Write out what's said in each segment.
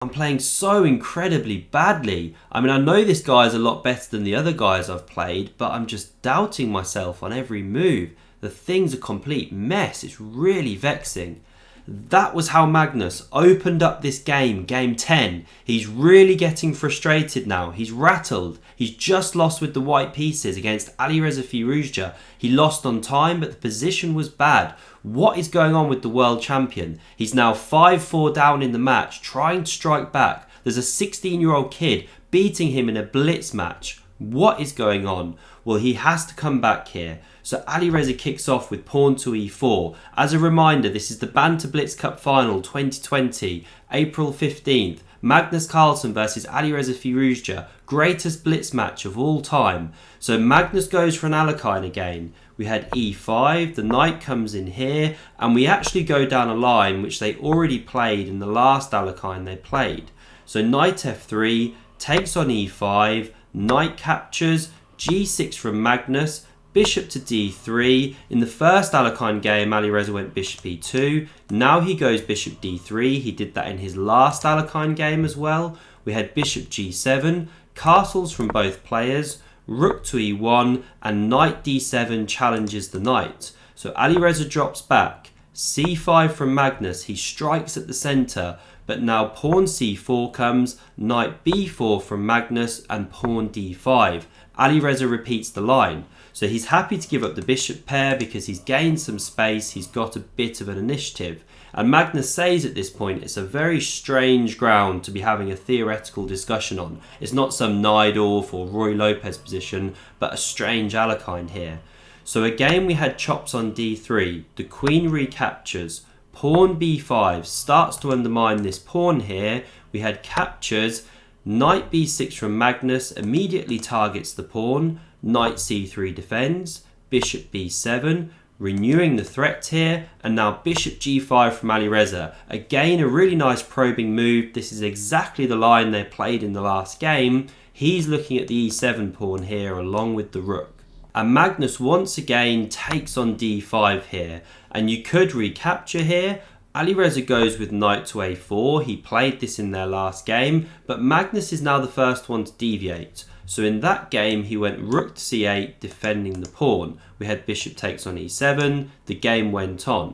I'm playing so incredibly badly. I mean, I know this guy is a lot better than the other guys I've played, but I'm just doubting myself on every move. The thing's a complete mess. It's really vexing. That was how Magnus opened up this game, game 10. He's really getting frustrated now. He's rattled. He's just lost with the white pieces against Alireza Firouzja. He lost on time, but the position was bad. What is going on with the world champion? He's now 5-4 down in the match, trying to strike back. There's a 16-year-old kid beating him in a blitz match. What is going on? Well, he has to come back here. So Alireza kicks off with pawn to e4. As a reminder, this is the Banter Blitz Cup Final 2020, April 15th. Magnus Carlsen versus Alireza Firouzja, greatest blitz match of all time. So Magnus goes for an Alekhine again. We had e5, the knight comes in here, and we actually go down a line which they already played in the last Alekhine they played. So knight f3, takes on e5, knight captures, g6 from Magnus, bishop to d3. In the first Alekhine game, Alireza went bishop e2. Now he goes bishop d3. He did that in his last Alekhine game as well. We had bishop g7, castles from both players, rook to e1, and knight d7 challenges the knight. So Alireza drops back, c5 from Magnus. He strikes at the centre, but now pawn c4 comes, knight b4 from Magnus, and pawn d5. Alireza repeats the line. So he's happy to give up the bishop pair because he's gained some space, he's got a bit of an initiative. And Magnus says at this point it's a very strange ground to be having a theoretical discussion on. It's not some Najdorf or Roy Lopez position, but a strange Alekhine here. So again we had chops on d3, the queen recaptures, pawn b5 starts to undermine this pawn here. We had captures, knight b6 from Magnus immediately targets the pawn, knight c3 defends, bishop b7, renewing the threat here, and now bishop g5 from Alireza. Again, a really nice probing move. This is exactly the line they played in the last game. He's looking at the e7 pawn here along with the rook. And Magnus once again takes on d5 here, and you could recapture here. Alireza goes with knight to a4. He played this in their last game, but Magnus is now the first one to deviate. So in that game, he went rook to c8, defending the pawn. We had bishop takes on e7. The game went on.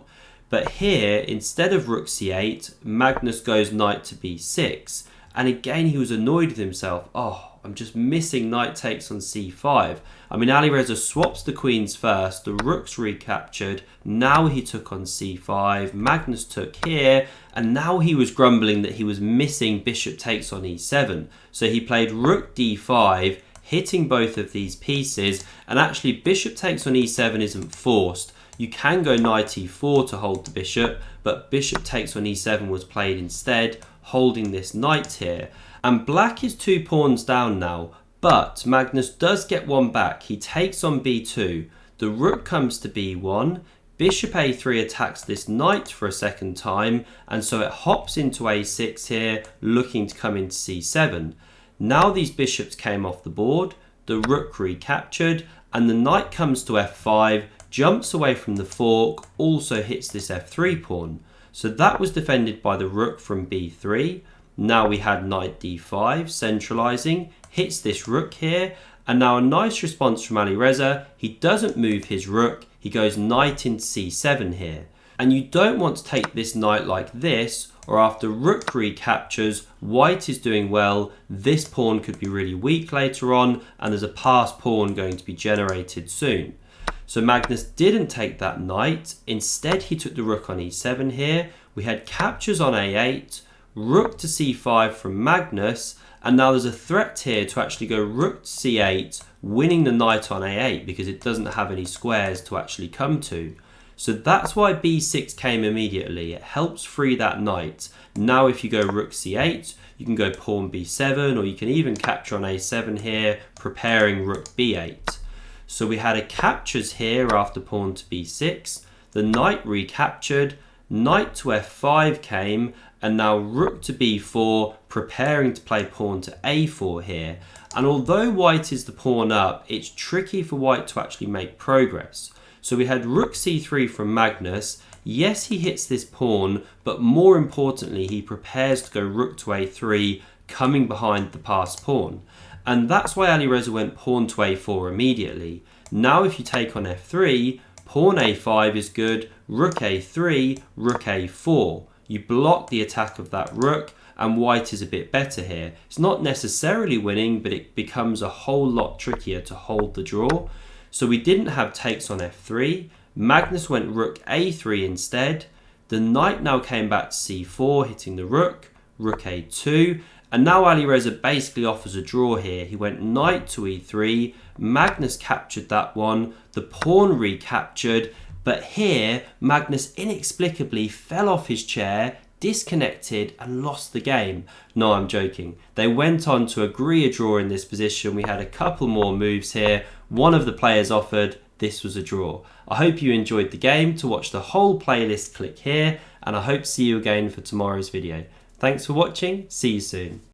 But here, instead of rook c8, Magnus goes knight to b6. And again, he was annoyed with himself. Oh, I'm just missing knight takes on c5. I mean, Alireza swaps the queens first. The rook's recaptured. Now he took on c5. Magnus took here. And now he was grumbling that he was missing bishop takes on e7. So he played rook d5, hitting both of these pieces. And actually, bishop takes on e7 isn't forced. You can go knight e4 to hold the bishop, but bishop takes on e7 was played instead, holding this knight here. And black is 2 pawns down now, but Magnus does get one back. He takes on b2. The rook comes to b1. Bishop a3 attacks this knight for a second time, and so it hops into a6 here, looking to come into c7. Now these bishops came off the board, the rook recaptured, and the knight comes to f5, jumps away from the fork, also hits this f3 pawn. So that was defended by the rook from b3. Now we had knight d5, centralizing, hits this rook here, and now a nice response from Alireza. He doesn't move his rook, he goes knight into c7 here. And you don't want to take this knight like this, or after rook recaptures, white is doing well, this pawn could be really weak later on, and there's a passed pawn going to be generated soon. So Magnus didn't take that knight, instead he took the rook on e7 here. We had captures on a8, rook to c5 from Magnus, and now there's a threat here to actually go rook to c8, winning the knight on a8 because it doesn't have any squares to actually come to. So that's why b6 came immediately. It helps free that knight. Now if you go rook c8, you can go pawn b7, or you can even capture on a7 here, preparing rook b8. So we had a captures here after pawn to b6, the knight recaptured, knight to f5 came, and now rook to b4, preparing to play pawn to a4 here. And although white is the pawn up, it's tricky for white to actually make progress. So we had rook c3 from Magnus. Yes, he hits this pawn, but more importantly, he prepares to go rook to a3, coming behind the passed pawn. And that's why Alireza went pawn to a4 immediately. Now if you take on f3, pawn a5 is good, rook a3, rook a4. You block the attack of that rook, and white is a bit better here. It's not necessarily winning, but it becomes a whole lot trickier to hold the draw. So we didn't have takes on f3. Magnus went rook a3 instead. The knight now came back to c4, hitting the rook, rook a2. And now Alireza basically offers a draw here. He went knight to e3. Magnus captured that one. The pawn recaptured. But here, Magnus inexplicably fell off his chair, disconnected, and lost the game. No, I'm joking. They went on to agree a draw in this position. We had a couple more moves here. One of the players offered. This was a draw. I hope you enjoyed the game. To watch the whole playlist, click here, and I hope to see you again for tomorrow's video. Thanks for watching. See you soon.